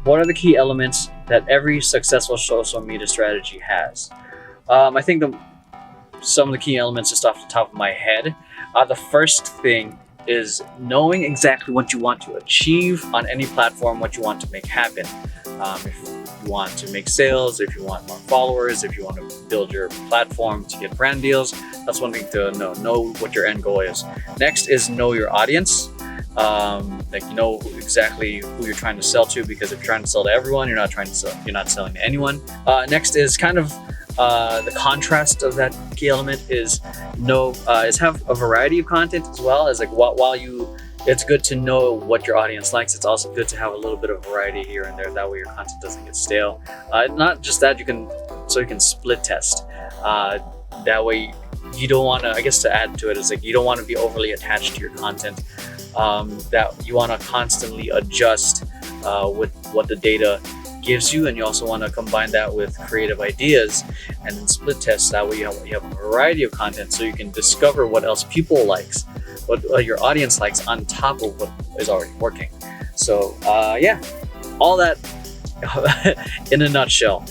what are the key elements that every successful social media strategy has? I think some of the key elements, just off the top of my head, the first thing is knowing exactly what you want to achieve on any platform, what you want to make happen. If you want to make sales, if you want more followers, if you want to build your platform to get brand deals, that's one thing to know what your end goal is. Next is know your audience. Like, know exactly who you're trying to sell to, because if you're trying to sell to everyone, you're not selling to anyone. Next is kind of the contrast of that key element is have a variety of content, as well as like it's good to know what your audience likes. It's also good to have a little bit of variety here and there. That way your content doesn't get stale. Not just that, you can split test. That way you don't want to, I guess to add to it, is like you don't want to be overly attached to your content. That you want to constantly adjust with what the data gives you, and you also want to combine that with creative ideas and then split test. That way you have a variety of content, so you can discover what else people likes, what your audience likes, on top of what is already working. So yeah, all that in a nutshell.